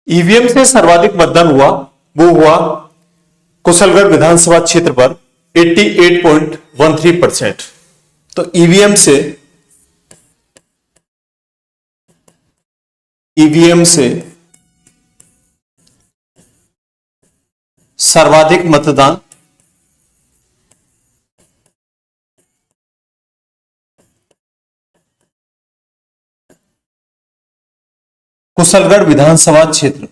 EVM से सर्वाधिक मतदान हुआ वो हुआ कुशलगढ़ विधानसभा क्षेत्र पर 88.13%। तो ईवीएम से सर्वाधिक मतदान कुशलगढ़ विधानसभा क्षेत्र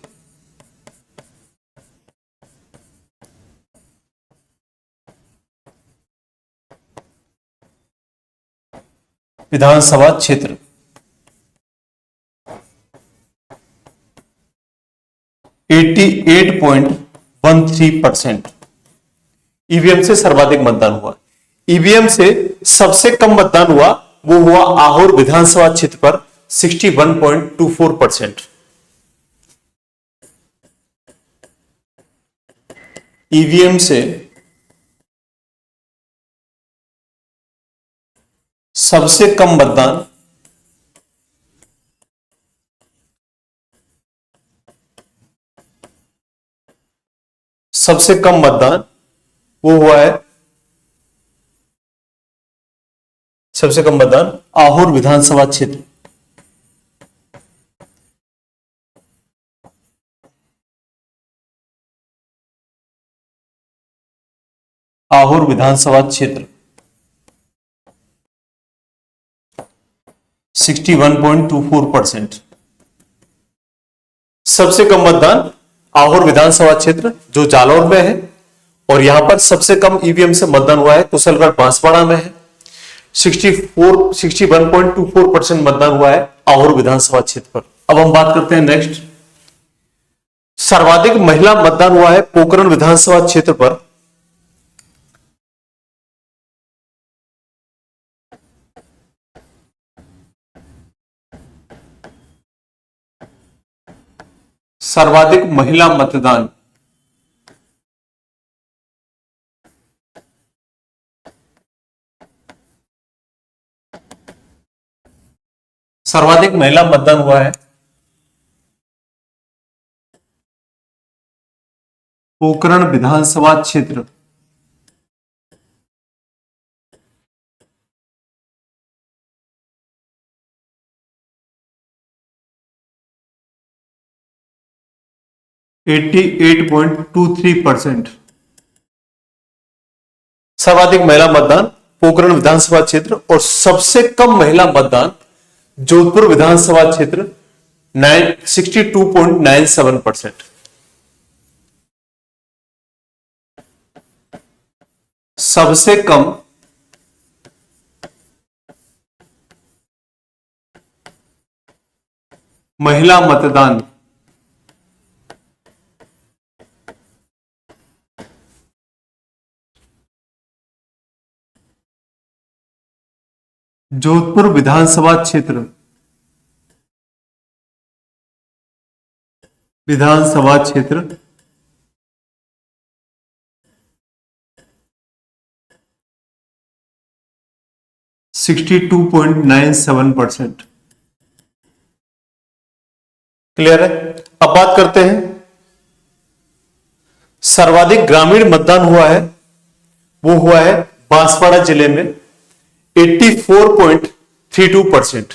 विधानसभा क्षेत्र 88.13%। ईवीएम से सर्वाधिक मतदान हुआ। ईवीएम से सबसे कम मतदान हुआ वो हुआ आहोर विधानसभा क्षेत्र पर 61.24%। ईवीएम से सबसे कम मतदान वो हुआ है सबसे कम मतदान आहोर विधानसभा क्षेत्र आहोर विधानसभा क्षेत्र 61.24%। सबसे कम मतदान आहोर विधानसभा क्षेत्र जो जालौर में है, और यहां पर सबसे कम ईवीएम से मतदान हुआ है कुशलगढ़ बांसवाड़ा में है। 61.24% मतदान हुआ है आहोर विधानसभा क्षेत्र पर। अब हम बात करते हैं नेक्स्ट, सर्वाधिक महिला मतदान हुआ है पोखरण विधानसभा क्षेत्र पर। सर्वाधिक महिला मतदान हुआ है पोखरण विधानसभा क्षेत्र %88.23%। सर्वाधिक महिला मतदान पोखरण विधानसभा क्षेत्र, और सबसे कम महिला मतदान जोधपुर विधानसभा क्षेत्र 62.97%। सबसे कम महिला मतदान जोधपुर विधानसभा क्षेत्र 62.97%। क्लियर है। अब बात करते हैं सर्वाधिक ग्रामीण मतदान हुआ है वो हुआ है बांसवाड़ा जिले में 84.32%।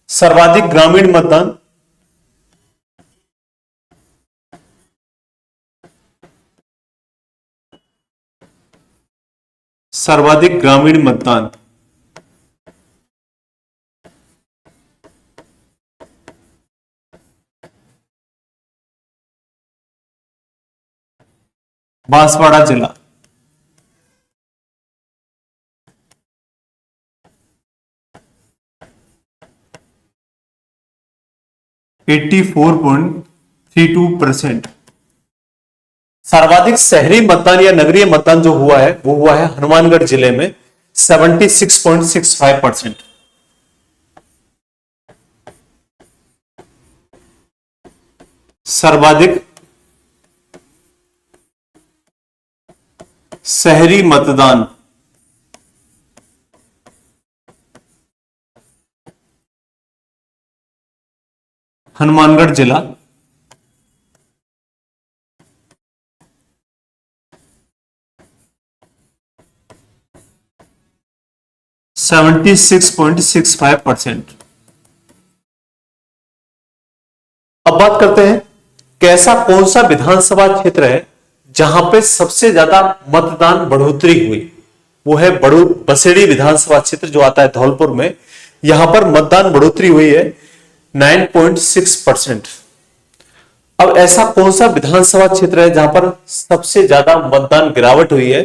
सर्वाधिक ग्रामीण मतदान बांसवाड़ा जिला 84.32%। सर्वाधिक शहरी मतदान या नगरीय मतदान जो हुआ है वो हुआ है हनुमानगढ़ जिले में 76.65%। सर्वाधिक शहरी मतदान हनुमानगढ़ जिला 76.65%। अब बात करते हैं कि ऐसा कौन सा विधानसभा क्षेत्र है जहां पे सबसे ज्यादा मतदान बढ़ोतरी हुई। वो है बसेड़ी विधानसभा क्षेत्र जो आता है धौलपुर में। यहां पर मतदान बढ़ोतरी हुई है 9.6%। अब ऐसा कौन सा विधानसभा क्षेत्र है जहां पर सबसे ज्यादा मतदान गिरावट हुई है।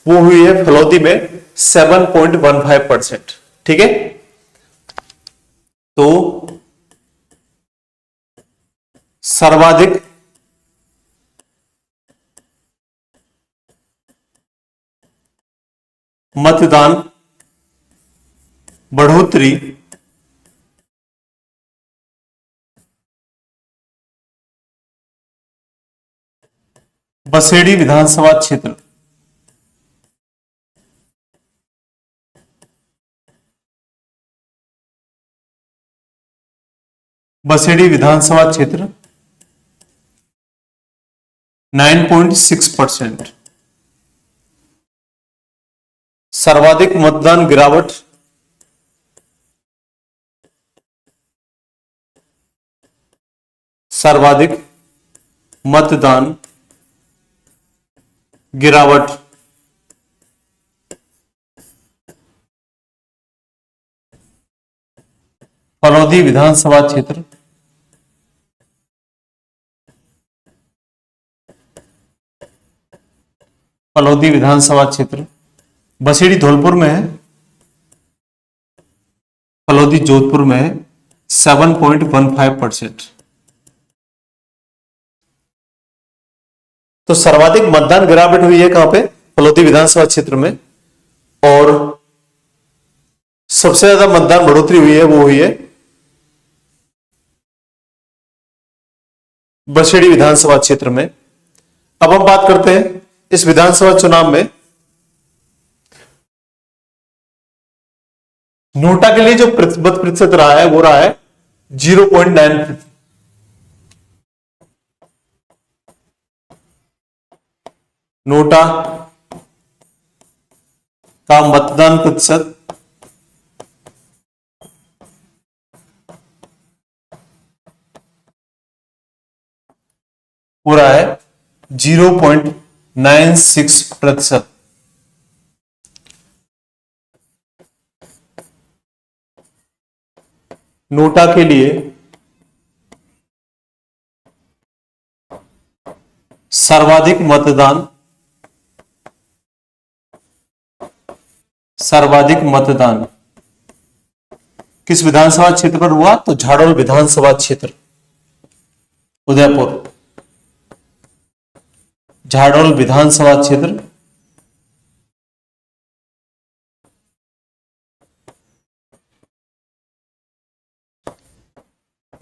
वो हुई है फलौदी में 7.15%। ठीक है, तो सर्वाधिक मतदान बढ़ोतरी बसेड़ी विधानसभा क्षेत्र। बसेड़ी विधानसभा क्षेत्र 9.6%। सर्वाधिक मतदान गिरावट सर्वाधिक मतदान गिरावट फलौदी विधानसभा क्षेत्र। फलौदी विधानसभा क्षेत्र बसेड़ी धौलपुर में है, फलौदी जोधपुर में है 7.15%। तो सर्वाधिक मतदान गिरावट हुई है कहां पे, फलौदी विधानसभा क्षेत्र में। और सबसे ज्यादा मतदान बढ़ोतरी हुई है वो हुई है बसेड़ी विधानसभा क्षेत्र में। अब हम बात करते हैं इस विधानसभा चुनाव में नोटा के लिए जो मत प्रतिशत रहा है वो रहा है 0.9। नोटा का मतदान प्रतिशत हो रहा है 0.96%। नोटा के लिए सर्वाधिक मतदान किस विधानसभा क्षेत्र पर हुआ, तो झाड़ोल विधानसभा क्षेत्र उदयपुर। झाड़ोल विधानसभा क्षेत्र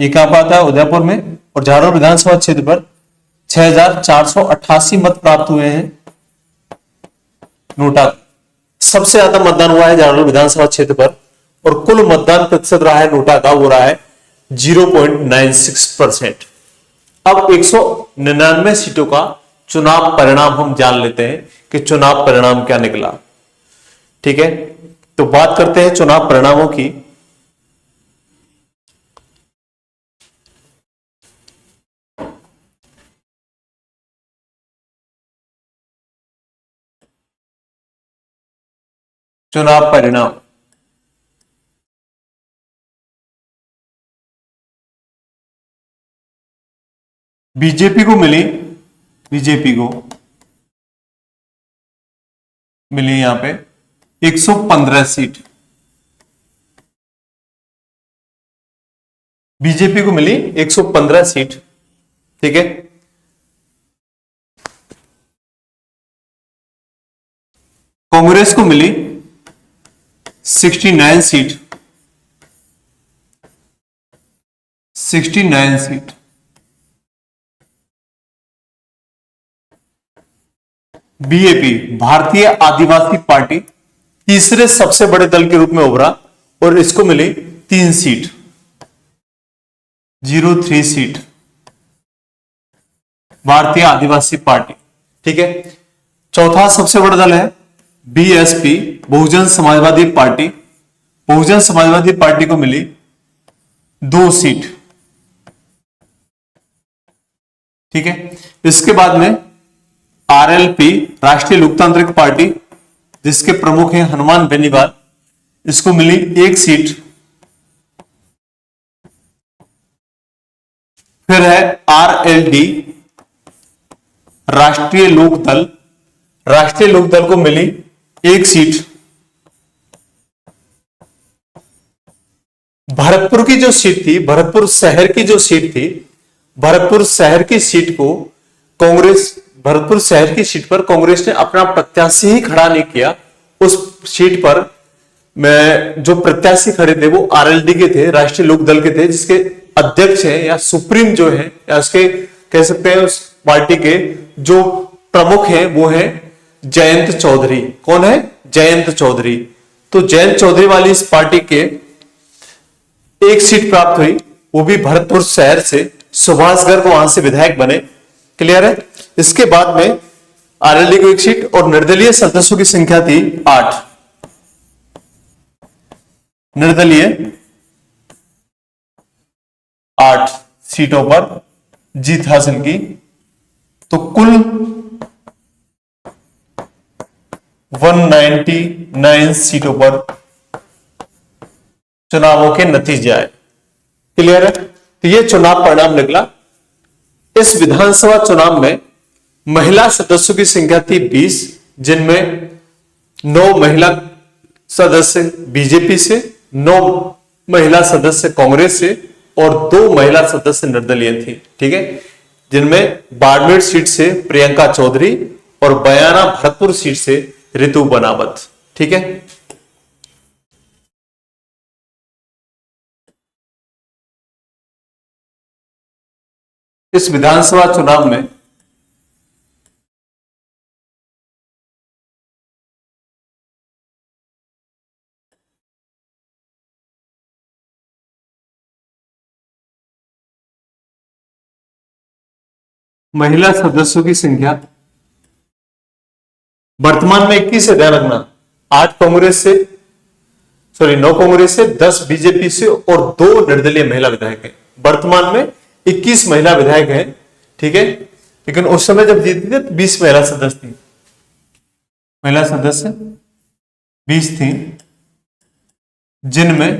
ये क्या पाता है उदयपुर में। और झाड़ोल विधानसभा क्षेत्र पर 6488 मत प्राप्त हुए हैं। नोटा सबसे ज्यादा मतदान हुआ है झाड़ोल विधानसभा क्षेत्र पर और कुल मतदान प्रतिशत रहा है नोटा का वो रहा है 0.96%। अब 199 सीटों का चुनाव परिणाम हम जान लेते हैं कि चुनाव परिणाम क्या निकला। ठीक है, तो बात करते हैं चुनाव परिणामों की। चुनाव परिणाम बीजेपी को मिली यहां पे 115 सीट। बीजेपी को मिली 115 सीट। ठीक है, कांग्रेस को मिली 69 सीट। 69 सीट। बीएपी भारतीय आदिवासी पार्टी तीसरे सबसे बड़े दल के रूप में उभरा और इसको मिली 3 सीट, 03 सीट भारतीय आदिवासी पार्टी। ठीक है, चौथा सबसे बड़ा दल है BSP Bahujan Samajwadi party Bahujan Samajwadi party को मिली 2 सीट। ठीक है, इसके बाद में आरएलपी, राष्ट्रीय लोकतांत्रिक पार्टी, जिसके प्रमुख हैं हनुमान बेनीवाल, इसको मिली 1 सीट। फिर है आरएलडी, राष्ट्रीय लोकदल, राष्ट्रीय लोकदल को मिली 1 सीट। भरतपुर की जो सीट थी, भरतपुर शहर की जो सीट थी, भरतपुर शहर की सीट को कांग्रेस, भरतपुर शहर की सीट पर कांग्रेस ने अपना प्रत्याशी ही खड़ा नहीं किया। उस सीट पर में जो प्रत्याशी खड़े थे वो आरएलडी के थे, राष्ट्रीय लोकदल के थे, जिसके अध्यक्ष हैं या सुप्रीम जो है या उसके कह सकते हैं उस पार्टी के जो प्रमुख हैं वो हैं जयंत चौधरी। कौन है? जयंत चौधरी। तो जयंत चौधरी वाली इस पार्टी के 1 सीट प्राप्त हुई, वो भी भरतपुर शहर से। सुभाष गर्ग वहां से विधायक बने। क्लियर है? इसके बाद में आरएलडी को 1 सीट और निर्दलीय सदस्यों की संख्या थी 8। निर्दलीय 8 सीटों पर जीत हासिल की। तो कुल 199 सीटों पर चुनावों के नतीजे आए। क्लियर है? तो यह चुनाव परिणाम निकला। इस विधानसभा चुनाव में महिला सदस्यों की संख्या थी 20, जिनमें 9 महिला सदस्य बीजेपी से, 9 महिला सदस्य कांग्रेस से और 2 महिला सदस्य निर्दलीय थी। ठीक है, जिनमें बाड़मेर सीट से प्रियंका चौधरी और बयाना भरतपुर सीट से रितु बनावत। ठीक है, इस विधानसभा चुनाव में महिला सदस्यों की संख्या वर्तमान में 21 है, ध्यान रखना। 8 कांग्रेस से, 9 कांग्रेस से, 10 बीजेपी से और 2 निर्दलीय महिला विधायक हैं। वर्तमान में 21 महिला विधायक हैं। ठीक है, लेकिन उस समय जब जीती थी तो 20 महिला सदस्य थी। महिला सदस्य 20 थी, जिनमें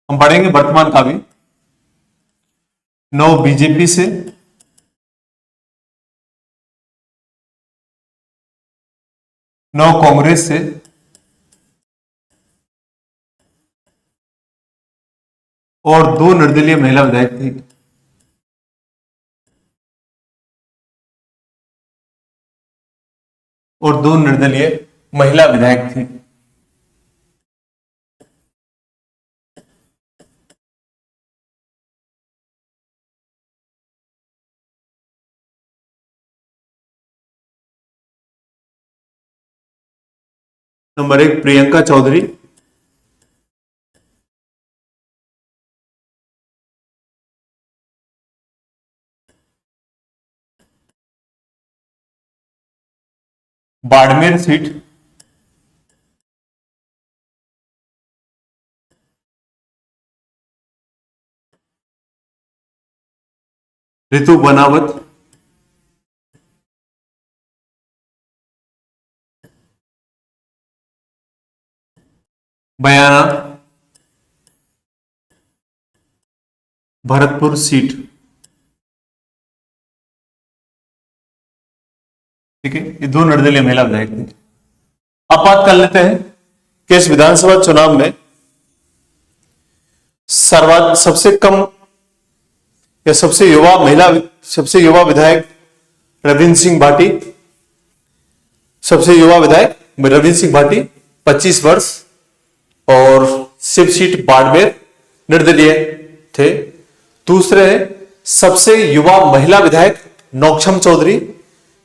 हम पढ़ेंगे वर्तमान का भी 9 बीजेपी से, 9 कांग्रेस से और 2 निर्दलीय महिला विधायक थी। और 2 निर्दलीय महिला विधायक थी। नंबर 1 प्रियंका चौधरी, बाड़मेर सीट, रितु बनावत, बयाना भरतपुर सीट। ठीक है, ये 2 निर्दलीय महिला विधायक थे। अब बात कर लेते हैं कि इस विधानसभा चुनाव में सबसे कम या सबसे युवा विधायक रविंद्र सिंह भाटी, सबसे युवा विधायक रविंद्र सिंह भाटी 25 वर्ष और शिव सीट बाड़मेर, निर्दलीय थे। दूसरे सबसे युवा महिला विधायक नौक्षम चौधरी,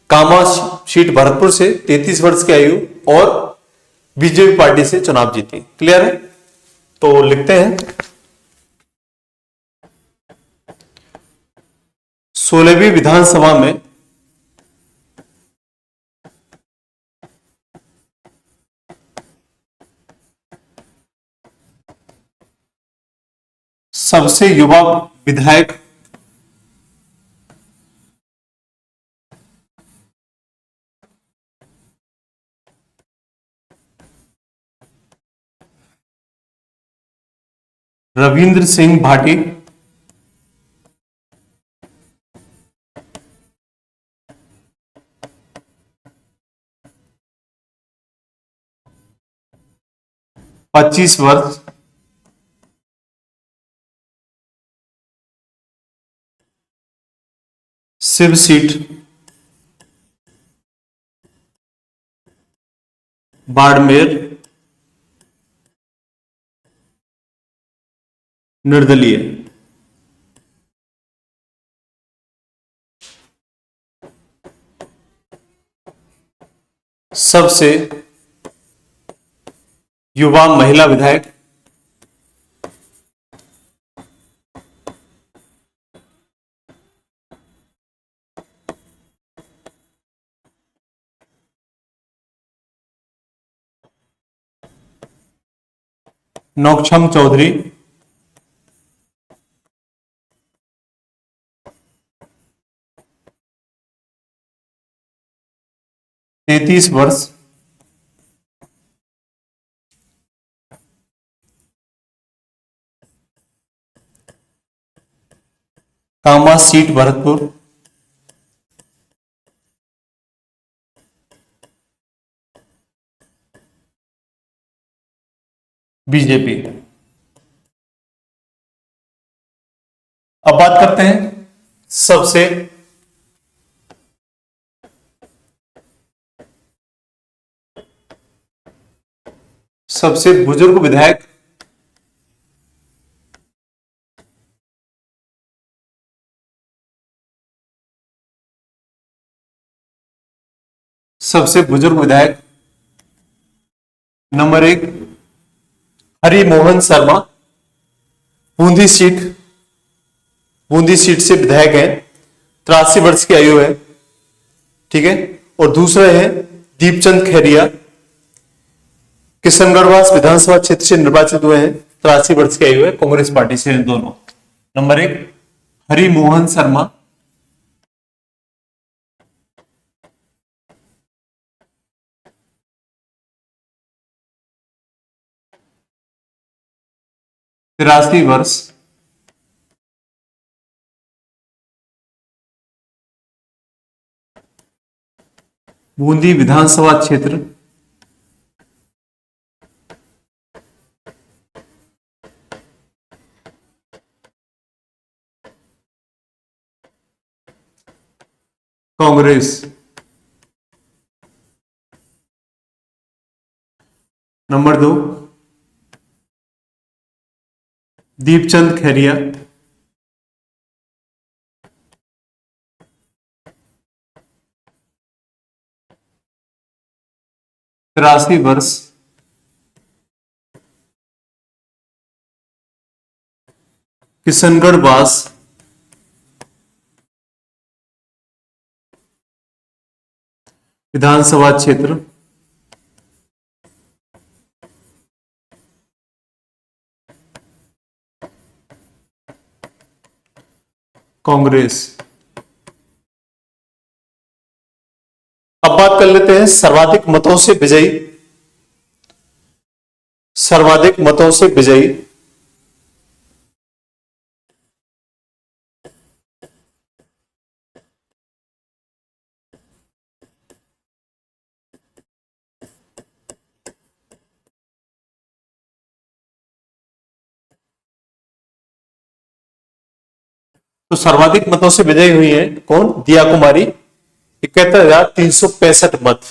कामा सीट भरतपुर से 33 वर्ष की आयु और बीजेपी पार्टी से चुनाव जीती। क्लियर है? तो लिखते हैं 16वीं विधानसभा में सबसे युवा विधायक रविंद्र सिंह भाटी। पच्चीस वर्ष। शिव सीट बाड़मेर निर्दलीय। सबसे युवा महिला विधायक नौक्षम चौधरी। 33 वर्ष। कामा सीट भरतपुर। बीजेपी। अब बात करते हैं सबसे बुजुर्ग विधायक नंबर 1 हरिमोहन शर्मा। बूंदी सीट से विधायक हैं। 83 वर्ष की आयु है। ठीक है। और दूसरे हैं दीपचंद खैरिया। किशनगढ़वास विधानसभा क्षेत्र से निर्वाचित हुए हैं। 83 वर्ष की आयु है। कांग्रेस पार्टी से हैं दोनों। नंबर 1 हरिमोहन शर्मा। तिरासी वर्ष। बूंदी विधानसभा क्षेत्र कांग्रेस। नंबर 2 दीपचंद खैरिया। तिरासी वर्ष। किशनगढ़ वास विधानसभा क्षेत्र कांग्रेस। अब बात कर लेते हैं सर्वाधिक मतों से विजयी। तो सर्वाधिक मतों से विजयी हुई है कौन? दिया कुमारी। 71,365 मत।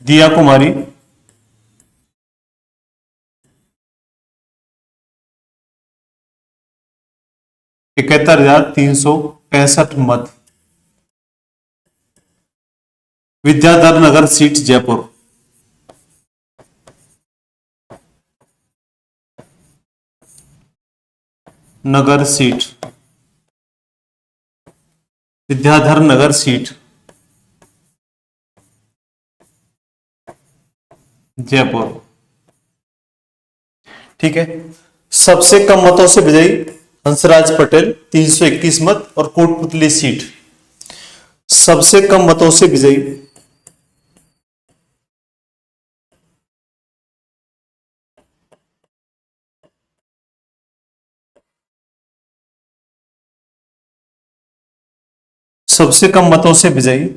दिया कुमारी 71,365 मत। विद्याधर नगर सीट जयपुर। नगर सीट विद्याधर नगर सीट जयपुर। ठीक है। सबसे कम मतों से विजयी हंसराज पटेल 321 मत और कोटपुतली सीट। सबसे कम मतों से विजयी सबसे कम मतों से विजयी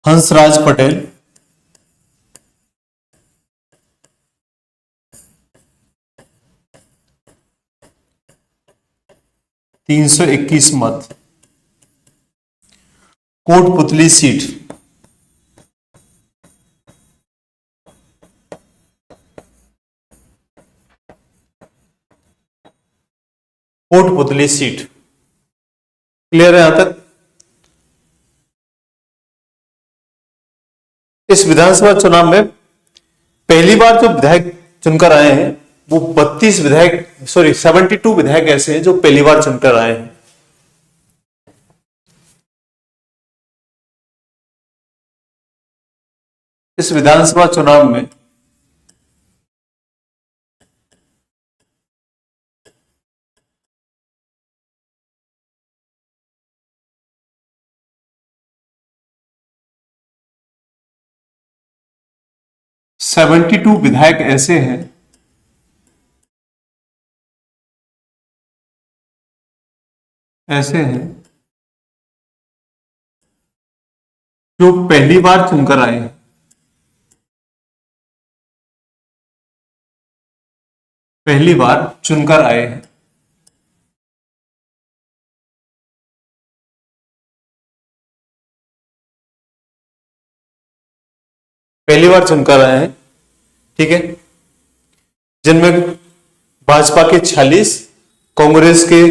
हंसराज पटेल 321 मत। Kotputli seat Kotputli seat. Clear है यहां तक? इस विधानसभा चुनाव में पहली बार जो विधायक चुनकर आए हैं वो 32 विधायक, सॉरी 72 विधायक ऐसे हैं जो पहली बार चुनकर आए हैं। इस विधानसभा चुनाव में सेवेंटी टू विधायक ऐसे हैं जो पहली बार चुनकर आए हैं। पहली बार चुनकर आए हैं। पहली बार चुनकर आए हैं, ठीक है। जिनमें भाजपा के 46, कांग्रेस के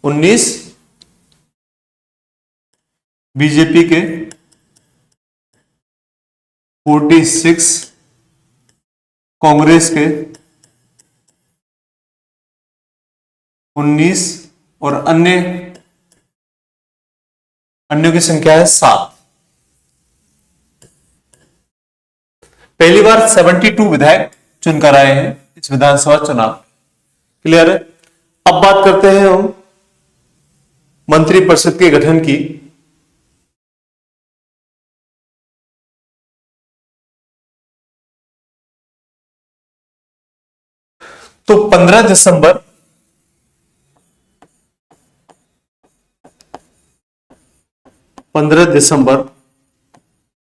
19, बीजेपी के 46, कांग्रेस के 19 और अन्यों की संख्या है 7। पहली बार 72 विधायक चुनकर आए हैं इस विधानसभा चुनाव। क्लियर है? अब बात करते हैं हम मंत्रिपरिषद के गठन की। तो 15 दिसंबर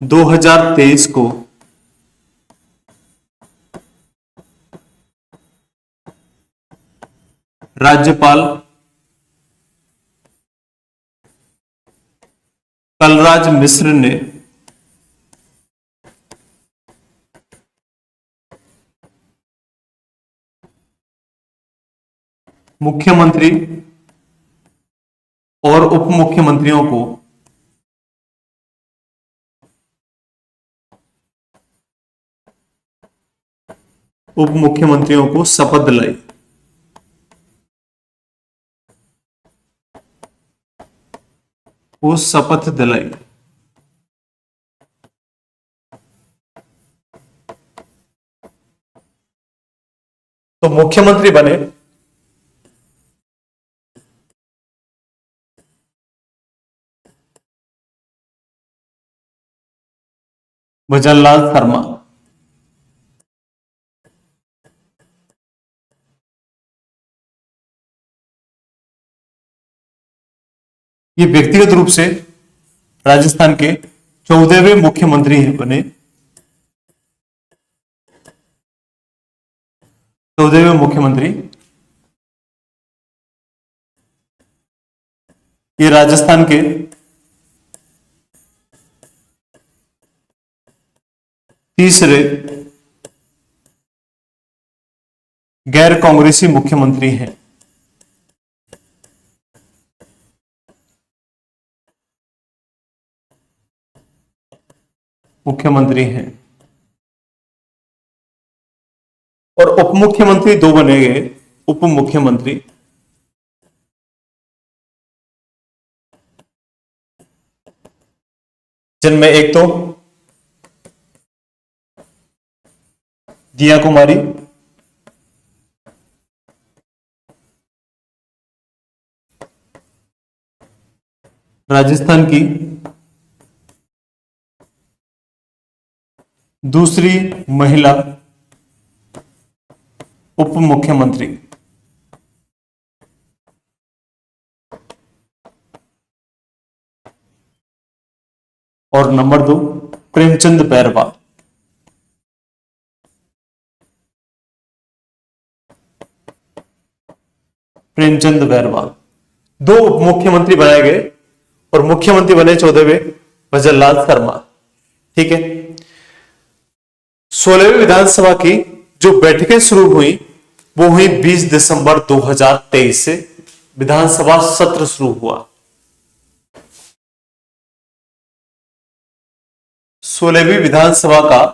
2023 को राज्यपाल कलराज मिश्र ने मुख्यमंत्री और उप मुख्यमंत्रियों को शपथ दिलाई। तो मुख्यमंत्री बने भजनलाल शर्मा। ये व्यक्तिगत रूप से राजस्थान के 14वें मुख्यमंत्री बने। 14वें मुख्यमंत्री। ये राजस्थान के तीसरे गैर कांग्रेसी मुख्यमंत्री हैं। और उप मुख्यमंत्री दो बने गए उप मुख्यमंत्री। जिनमें एक तो दिया कुमारी, राजस्थान की दूसरी महिला उप मुख्यमंत्री। और नंबर 2 प्रेमचंद बैरवा। प्रेमचंद बैरवा 2 उप मुख्यमंत्री बनाए गए और मुख्यमंत्री बने 14वें भजनलाल शर्मा। ठीक है। 16वीं विधानसभा की जो बैठकें शुरू हुई वो हुई 20 दिसंबर 2023 से विधानसभा सत्र शुरू हुआ। 16वीं विधानसभा का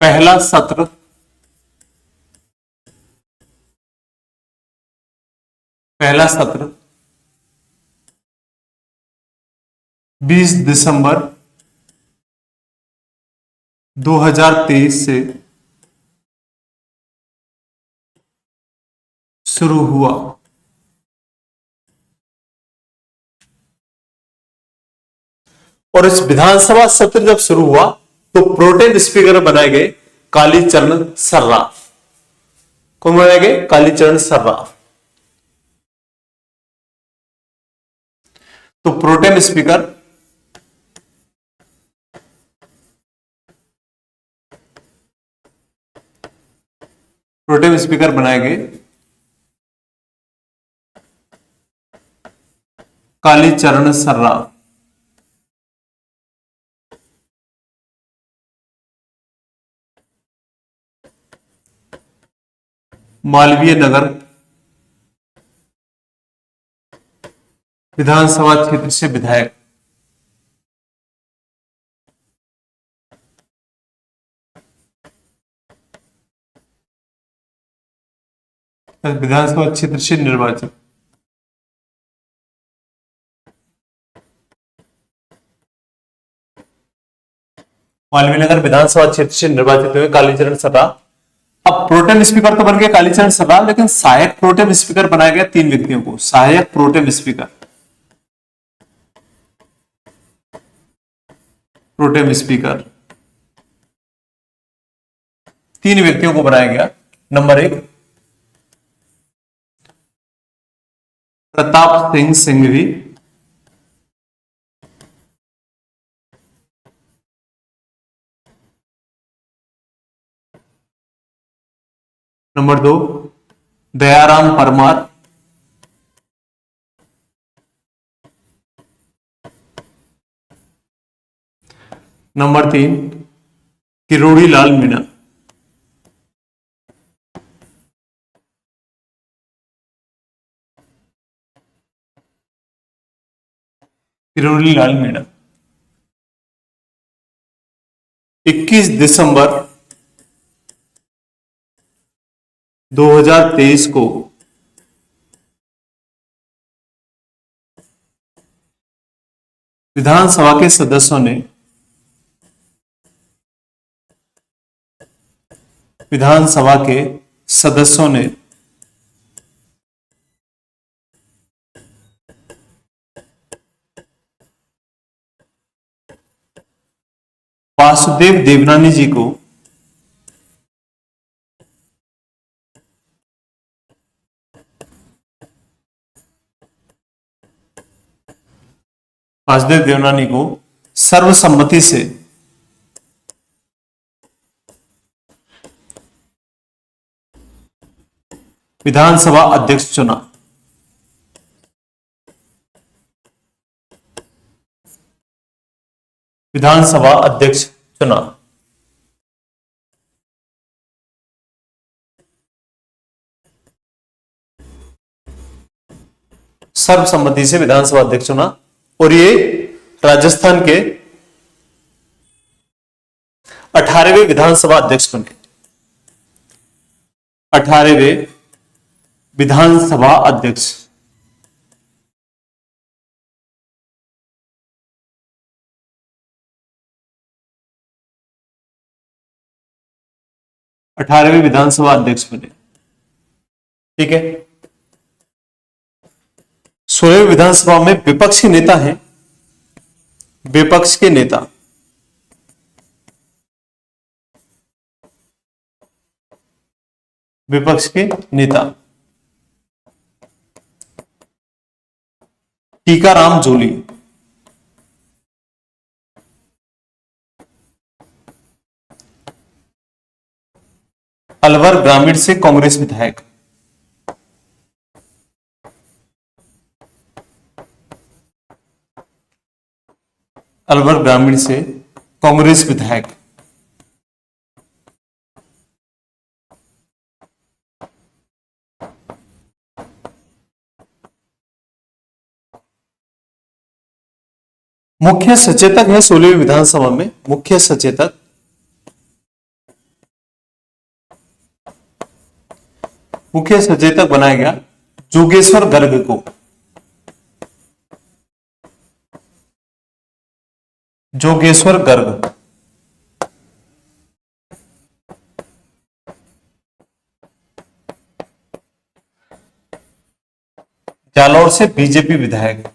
पहला सत्र 20 दिसंबर 2023 से शुरू हुआ। और इस विधानसभा सत्र जब शुरू हुआ तो प्रोटेम स्पीकर बनाए गए कालीचरण सर्राफ। कौन बनाए गए? कालीचरण सर्राफ। तो प्रोटेम स्पीकर बनाए गए कालीचरण सर्राफ। मालवीय नगर विधानसभा क्षेत्र से विधायक। विधानसभा क्षेत्र से निर्वाचित। मालवीय नगर विधानसभा क्षेत्र से निर्वाचित हुए कालीचरण सर्राफ। अब प्रोटेम स्पीकर तो बन गए कालीचरण सर्राफ, लेकिन सहायक प्रोटेम स्पीकर बनाया गया 3 व्यक्तियों को। सहायक प्रोटेम स्पीकर 3 व्यक्तियों को बनाया गया। Number 1 Pratap Singh Singhvi. Number 2 Dayaram Parmar. Number 3 Kirodi Lal Meena. Kirodi Lal Meena 21 दिसंबर 2023 को विधानसभा के सदस्यों ने वासुदेव देवनानी जी को सर्वसम्मति से विधानसभा अध्यक्ष चुना। सर्वसम्मति से विधानसभा अध्यक्ष चुना। और ये राजस्थान के 18वें विधानसभा अध्यक्ष बने। 18वें विधानसभा अध्यक्ष 18वीं विधानसभा अध्यक्ष बने। ठीक है। 16वीं विधानसभा में विपक्षी नेता हैं, विपक्ष के नेता टीकाराम जूली। अलवर ग्रामीण से कांग्रेस विधायक। अलवर ग्रामीण से कांग्रेस विधायक। मुख्य सचेतक है 16वीं विधानसभा में, मुख्य सचेतक बनाया गया जोगेश्वर गर्ग को। जोगेश्वर गर्ग जालौर से बीजेपी विधायक।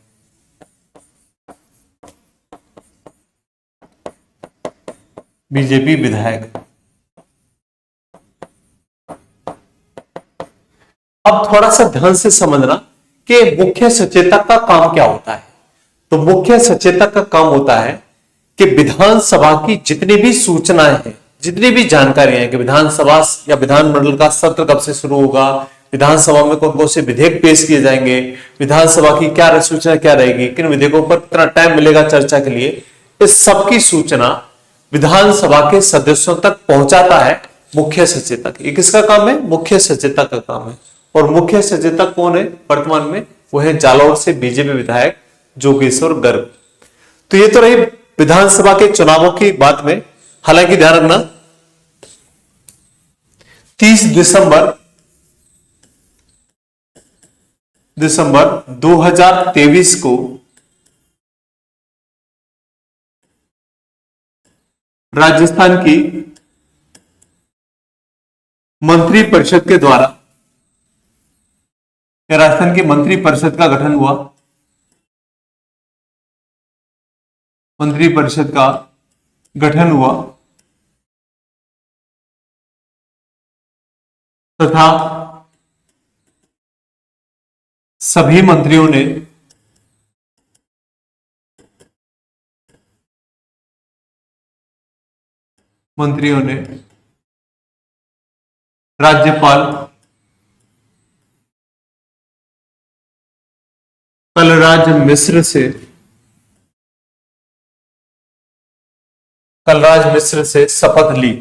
अब थोड़ा सा ध्यान से समझना कि मुख्य सचेतक का काम क्या होता है। तो मुख्य सचेतक का काम होता है कि विधानसभा की जितनी भी सूचनाएं हैं, जितनी भी जानकारियां हैं कि विधानसभा या विधानमंडल का सत्र कब से शुरू होगा, विधानसभा में कौन कौन से विधेयक पेश किए जाएंगे, विधानसभा की क्या सूचना क्या रहेगी, किन विधेयकों पर कितना टाइम मिलेगा चर्चा के लिए, इस सब की सूचना विधानसभा के सदस्यों तक पहुंचाता है मुख्य सचेतक। ये किसका काम है? मुख्य सचेतक का काम है। और मुख्य सचेतक कौन है वर्तमान में? वो है जालौर से बीजेपी विधायक जोगेश्वर गर्ग। तो ये तो रही विधानसभा के चुनावों की बात में। हालांकि ध्यान रखना 30 दिसंबर 2023 को राजस्थान की मंत्रिपरिषद के द्वारा, राजस्थान की मंत्रिपरिषद का गठन हुआ, मंत्रिपरिषद का गठन हुआ तथा सभी मंत्रियों ने राज्यपाल कलराज मिश्र से शपथ ली।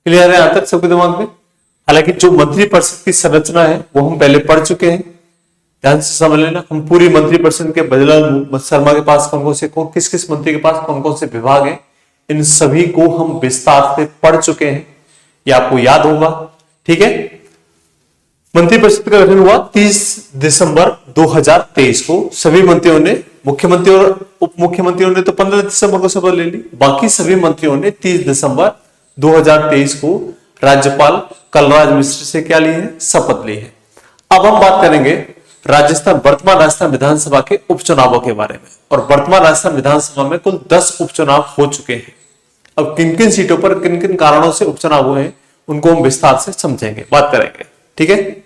क्लियर है यहां तक सबके दिमाग में? हालांकि जो मंत्रिपरिषद की संरचना है वो हम पहले पढ़ चुके हैं, ध्यान से समझ लेना। हम पूरी मंत्रिपरिषद के बजरंग शर्मा के पास कौन कौन से किस किस मंत्री के पास कौन कौन से विभाग हैं, इन सभी को हम विस्तार से पढ़ चुके हैं, ये आपको याद होगा। ठीक है। मंत्रिपरिषद का गठन हुआ 30 दिसंबर 2023 को। सभी मंत्रियों ने, मुख्यमंत्री और उप मुख्यमंत्रियों ने तो 15 दिसंबर को शपथ ले ली, बाकी सभी मंत्रियों ने 30 दिसंबर 2023 को राज्यपाल कलराज मिश्र से क्या ली है? शपथ ली है। अब हम बात करेंगे वर्तमान राजस्थान विधानसभा के उपचुनावों के बारे में। और वर्तमान राजस्थान विधानसभा में कुल 10 उपचुनाव हो चुके हैं। अब किन किन सीटों पर किन किन कारणों से उपचुनाव हुए हैं उनको हम विस्तार से समझेंगे, बात करेंगे। ठीक है।